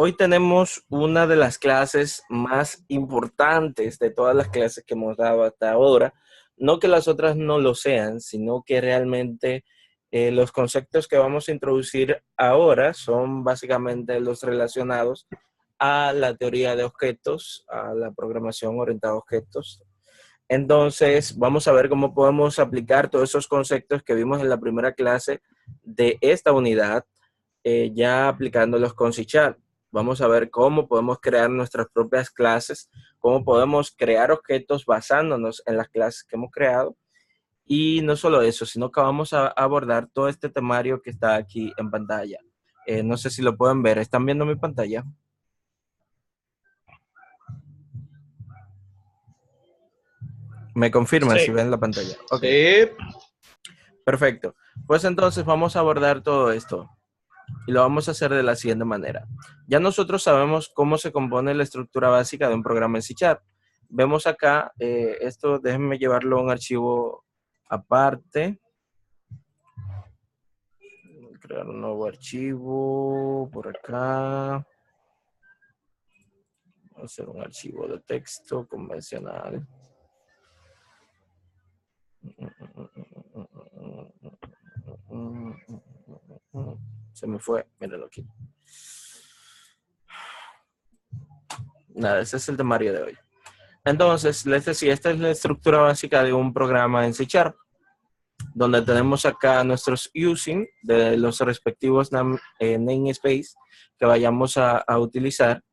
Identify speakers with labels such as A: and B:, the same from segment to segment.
A: hoy tenemos una de las clases más importantes de todas las clases que hemos dado hasta ahora. No que las otras no lo sean, sino que realmente los conceptos que vamos a introducir ahora son básicamente los relacionados a la teoría de objetos, a la programación orientada a objetos. Entonces, vamos a ver cómo podemos aplicar todos esos conceptos que vimos en la primera clase de esta unidad, ya aplicándolos con C#. Vamos a ver cómo podemos crear nuestras propias clases, cómo podemos crear objetos basándonos en las clases que hemos creado. Y no solo eso, sino que vamos a abordar todo este temario que está aquí en pantalla. No sé si lo pueden ver. ¿Están viendo mi pantalla? ¿Me confirman si
B: Sí.
A: ven la pantalla? Ok.
B: Sí.
A: Perfecto. Pues entonces vamos a abordar todo esto y lo vamos a hacer de la siguiente manera. Ya nosotros sabemos cómo se compone la estructura básica de un programa en C#. Vemos acá, esto déjenme llevarlo a un archivo aparte. Crear un nuevo archivo por acá. Vamos a hacer un archivo de texto convencional. Se me fue, mírenlo aquí. Nada, ese es el temario de hoy. Entonces, les decía, esta es la estructura básica de un programa en C#, donde tenemos acá nuestros using de los respectivos namespace que vayamos a utilizar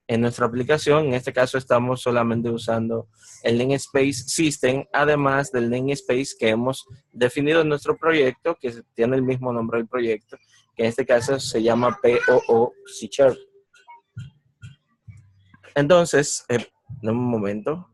A: en nuestra aplicación. En este caso estamos solamente usando el namespace system, además del namespace que hemos definido en nuestro proyecto, que tiene el mismo nombre del proyecto, que en este caso se llama POO C#. Entonces, un momento.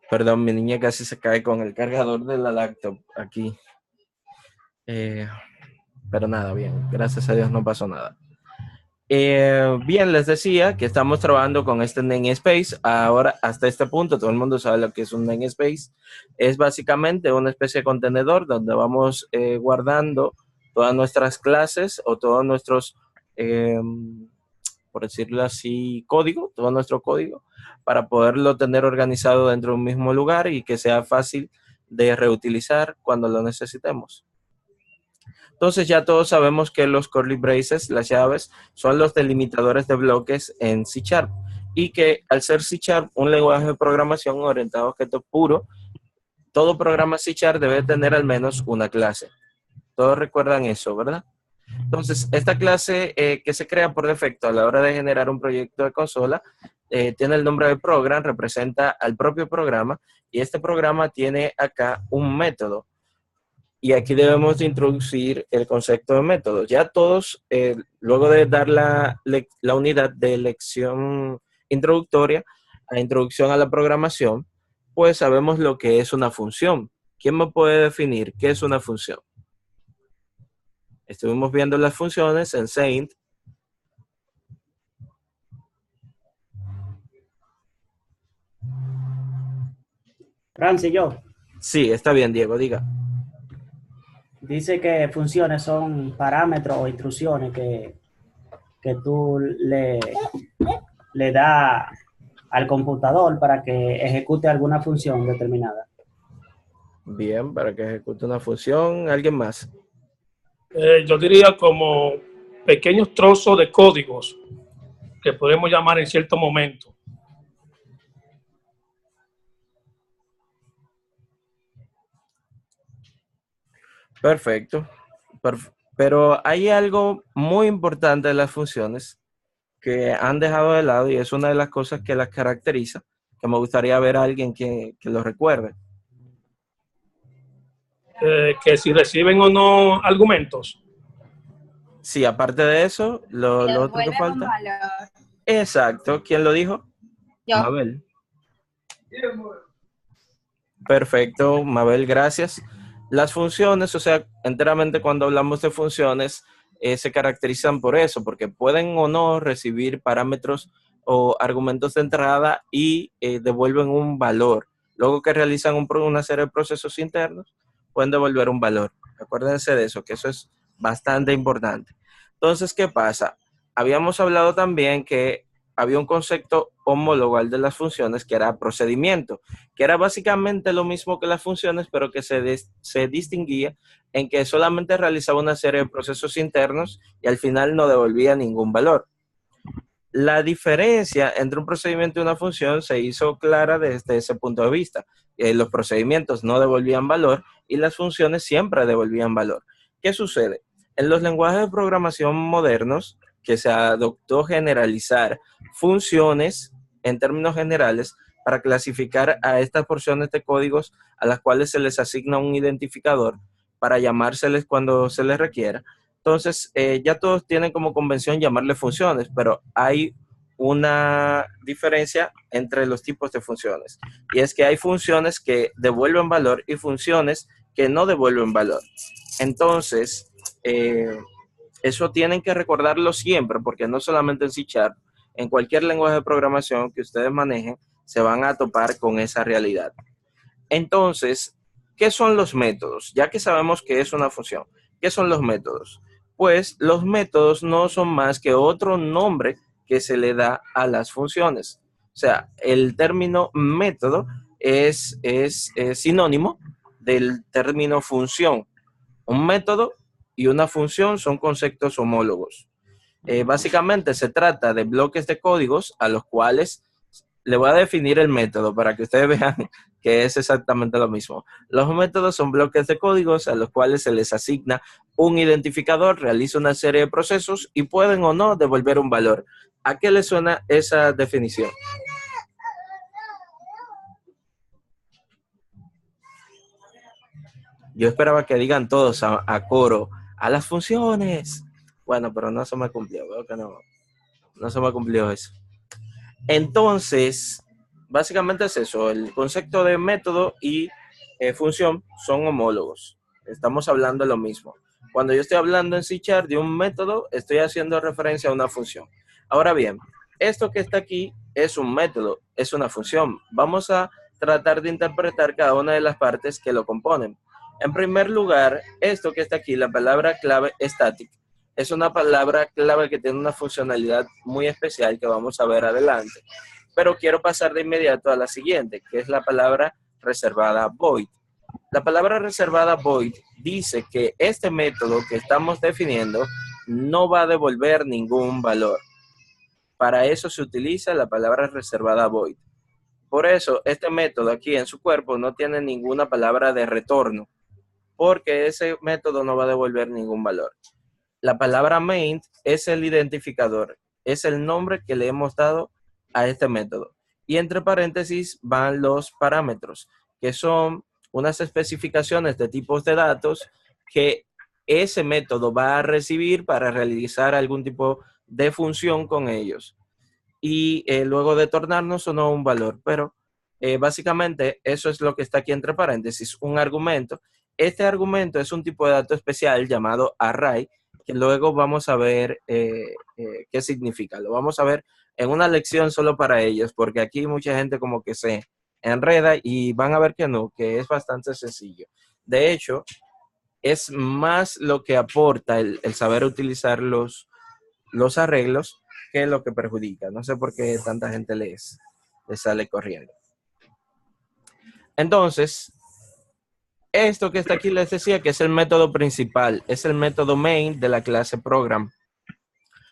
A: Perdón, mi niña casi se cae con el cargador de la laptop aquí. Pero nada, bien. Gracias a Dios no pasó nada. Bien, les decía que estamos trabajando con este namespace. Ahora, hasta este punto, todo el mundo sabe lo que es un namespace. Es básicamente una especie de contenedor donde vamos guardando todas nuestras clases o todos nuestros, por decirlo así, código, todo nuestro código, para poderlo tener organizado dentro de un mismo lugar y que sea fácil de reutilizar cuando lo necesitemos. Entonces ya todos sabemos que los curly braces, las llaves, son los delimitadores de bloques en C# y que al ser C# un lenguaje de programación orientado a objetos puro, todo programa C# debe tener al menos una clase. Todos recuerdan eso, ¿verdad? Entonces, esta clase que se crea por defecto a la hora de generar un proyecto de consola, tiene el nombre de program, representa al propio programa, y este programa tiene acá un método. Y aquí debemos de introducir el concepto de método. Ya todos, luego de dar la unidad de lección introductoria a introducción a la programación, pues sabemos lo que es una función. ¿Quién me puede definir qué es una función? Estuvimos viendo las funciones en Saint.
C: Francis, yo.
A: Sí, está bien, Diego, diga.
C: Dice que funciones son parámetros o instrucciones que tú le das al computador para que ejecute alguna función determinada.
A: Bien, para que ejecute una función. ¿Alguien más?
B: Yo diría como pequeños trozos de códigos que podemos llamar en cierto momento.
A: Perfecto. Pero hay algo muy importante de las funciones que han dejado de lado y es una de las cosas que las caracteriza, que me gustaría ver a alguien que lo recuerde.
B: Que si reciben o no argumentos.
A: Sí, aparte de eso, lo otro que falta. Exacto. ¿Quién lo dijo?
D: Yo.
A: Mabel. Perfecto, Mabel, gracias. Las funciones, o sea, enteramente cuando hablamos de funciones, se caracterizan por eso, porque pueden o no recibir parámetros o argumentos de entrada y devuelven un valor. Luego que realizan una serie de procesos internos, pueden devolver un valor. Acuérdense de eso, que eso es bastante importante. Entonces, ¿qué pasa? Habíamos hablado también que había un concepto homólogo al de las funciones, que era procedimiento, que era básicamente lo mismo que las funciones, pero que se distinguía en que solamente realizaba una serie de procesos internos y al final no devolvía ningún valor. La diferencia entre un procedimiento y una función se hizo clara desde ese punto de vista. Los procedimientos no devolvían valor y las funciones siempre devolvían valor. ¿Qué sucede? En los lenguajes de programación modernos, que se adoptó generalizar funciones en términos generales para clasificar a estas porciones de códigos a las cuales se les asigna un identificador para llamárseles cuando se les requiera. Entonces, ya todos tienen como convención llamarle funciones, pero hay una diferencia entre los tipos de funciones. Y es que hay funciones que devuelven valor y funciones que no devuelven valor. Entonces, eso tienen que recordarlo siempre, porque no solamente en C#, en cualquier lenguaje de programación que ustedes manejen, se van a topar con esa realidad. Entonces, ¿qué son los métodos? Ya que sabemos que es una función, ¿qué son los métodos? Pues los métodos no son más que otro nombre que se le da a las funciones. O sea, el término método es sinónimo del término función. Un método y una función son conceptos homólogos. Básicamente se trata de bloques de códigos a los cuales le voy a definir el método para que ustedes vean que es exactamente lo mismo. Los métodos son bloques de códigos a los cuales se les asigna un identificador, realiza una serie de procesos y pueden o no devolver un valor. ¿A qué le suena esa definición? Yo esperaba que digan todos a coro, a las funciones. Bueno, pero no se me cumplió, veo que no se me cumplió eso. Entonces, básicamente es eso, el concepto de método y función son homólogos. Estamos hablando de lo mismo. Cuando yo estoy hablando en C# de un método, estoy haciendo referencia a una función. Ahora bien, esto que está aquí es un método, es una función. Vamos a tratar de interpretar cada una de las partes que lo componen. En primer lugar, esto que está aquí, la palabra clave static, es una palabra clave que tiene una funcionalidad muy especial que vamos a ver adelante. Pero quiero pasar de inmediato a la siguiente, que es la palabra reservada void. La palabra reservada void dice que este método que estamos definiendo no va a devolver ningún valor. Para eso se utiliza la palabra reservada void. Por eso, este método aquí en su cuerpo no tiene ninguna palabra de retorno, porque ese método no va a devolver ningún valor. La palabra main es el identificador, es el nombre que le hemos dado a este método. Y entre paréntesis van los parámetros, que son unas especificaciones de tipos de datos que ese método va a recibir para realizar algún tipo de función con ellos. Y luego de tornarnos o no un valor, pero básicamente eso es lo que está aquí entre paréntesis, un argumento. Este argumento es un tipo de dato especial llamado array, que luego vamos a ver qué significa. Lo vamos a ver en una lección solo para ellos, porque aquí mucha gente como que se enreda y van a ver que no, que es bastante sencillo. De hecho, es más lo que aporta el saber utilizar los arreglos que lo que perjudica. No sé por qué tanta gente les sale corriendo. Entonces, esto que está aquí les decía que es el método principal, es el método main de la clase program.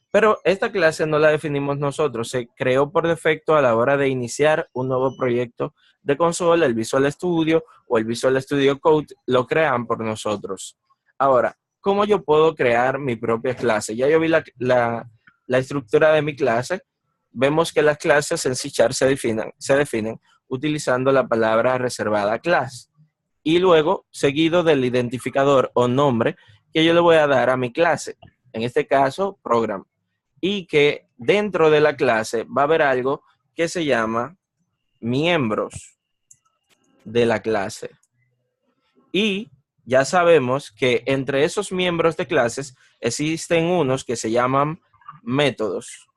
A: Pero esta clase no la definimos nosotros, se creó por defecto a la hora de iniciar un nuevo proyecto de consola, el Visual Studio o el Visual Studio Code, lo crean por nosotros. Ahora, ¿cómo yo puedo crear mi propia clase? Ya yo vi la estructura de mi clase. Vemos que las clases en C# se definen utilizando la palabra reservada class. Y luego seguido del identificador o nombre que yo le voy a dar a mi clase. En este caso, program. y que dentro de la clase va a haber algo que se llama miembros de la clase. Y ya sabemos que entre esos miembros de clases existen unos que se llaman métodos,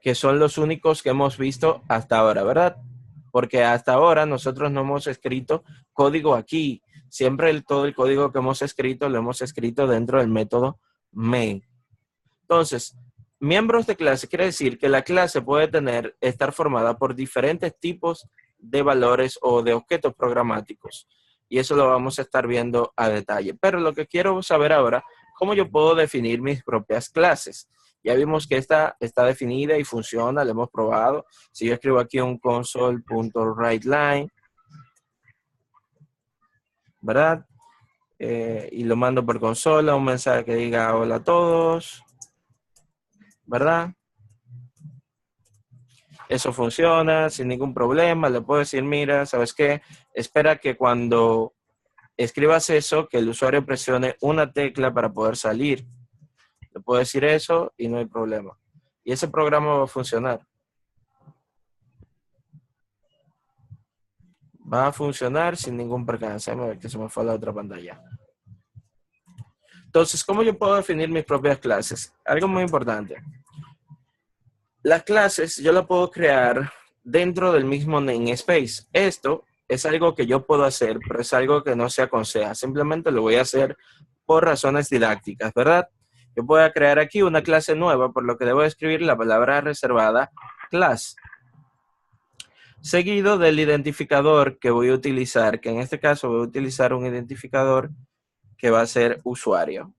A: que son los únicos que hemos visto hasta ahora, ¿verdad? Porque hasta ahora nosotros no hemos escrito código aquí. Siempre todo el código que hemos escrito lo hemos escrito dentro del método main. Entonces, miembros de clase quiere decir que la clase puede estar formada por diferentes tipos de valores o de objetos programáticos. Y eso lo vamos a estar viendo a detalle. Pero lo que quiero saber ahora, ¿cómo yo puedo definir mis propias clases? Ya vimos que esta está definida y funciona, lo hemos probado. Si yo escribo aquí un console.writeLine, ¿verdad? Y lo mando por consola, un mensaje que diga hola a todos, ¿verdad? Eso funciona sin ningún problema. Le puedo decir, mira, ¿sabes qué? Espera que cuando escribas eso, que el usuario presione una tecla para poder salir. Le puedo decir eso y no hay problema. Y ese programa va a funcionar. Va a funcionar sin ningún percance. Déjame ver que se me fue a la otra pantalla. Entonces, ¿cómo yo puedo definir mis propias clases? Algo muy importante. Las clases yo las puedo crear dentro del mismo namespace. Esto es algo que yo puedo hacer, pero es algo que no se aconseja. Simplemente lo voy a hacer por razones didácticas, ¿verdad? Yo voy a crear aquí una clase nueva, por lo que debo escribir la palabra reservada class, seguido del identificador que voy a utilizar, que en este caso voy a utilizar un identificador que va a ser usuario.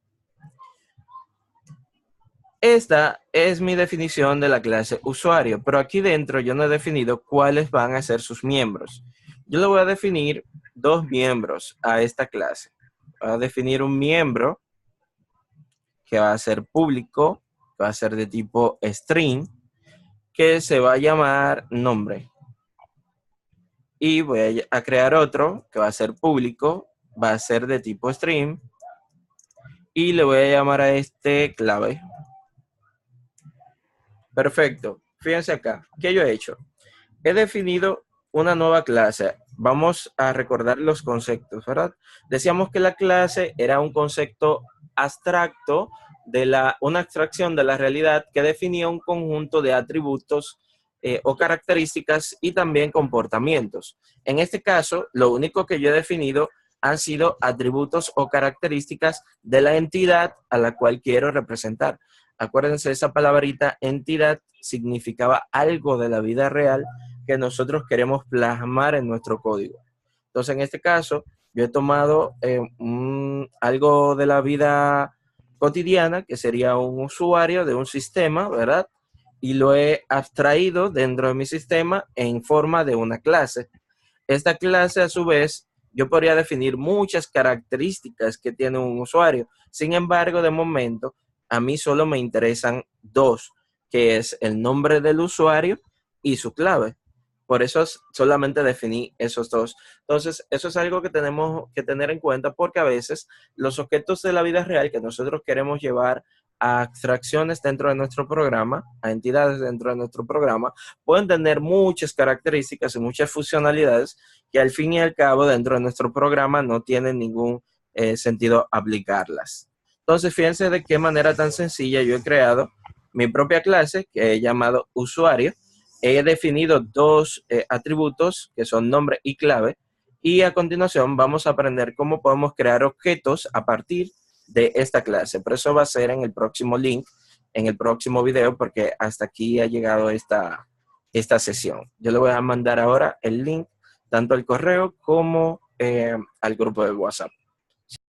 A: Esta es mi definición de la clase usuario, pero aquí dentro yo no he definido cuáles van a ser sus miembros. Yo le voy a definir dos miembros a esta clase. Voy a definir un miembro que va a ser público, que va a ser de tipo string, que se va a llamar nombre. Y voy a crear otro que va a ser público, va a ser de tipo string, y le voy a llamar a este clave. Perfecto. Fíjense acá. ¿Qué yo he hecho? He definido una nueva clase. Vamos a recordar los conceptos, ¿verdad? Decíamos que la clase era un concepto abstracto una abstracción de la realidad que definía un conjunto de atributos o características y también comportamientos. En este caso, lo único que yo he definido han sido atributos o características de la entidad a la cual quiero representar. Acuérdense, esa palabrita entidad significaba algo de la vida real que nosotros queremos plasmar en nuestro código. Entonces, en este caso, yo he tomado algo de la vida cotidiana, que sería un usuario de un sistema, ¿verdad? Y lo he abstraído dentro de mi sistema en forma de una clase. Esta clase, a su vez, yo podría definir muchas características que tiene un usuario. Sin embargo, de momento, a mí solo me interesan dos, que es el nombre del usuario y su clave. Por eso solamente definí esos dos. Entonces, eso es algo que tenemos que tener en cuenta porque a veces los objetos de la vida real que nosotros queremos llevar a abstracciones dentro de nuestro programa, a entidades dentro de nuestro programa, pueden tener muchas características y muchas funcionalidades que al fin y al cabo dentro de nuestro programa no tienen ningún sentido aplicarlas. Entonces, fíjense de qué manera tan sencilla yo he creado mi propia clase que he llamado usuario. He definido dos atributos que son nombre y clave y a continuación vamos a aprender cómo podemos crear objetos a partir de esta clase. Pero eso va a ser en el próximo link, en el próximo video, porque hasta aquí ha llegado esta sesión. Yo le voy a mandar ahora el link tanto al correo como al grupo de WhatsApp.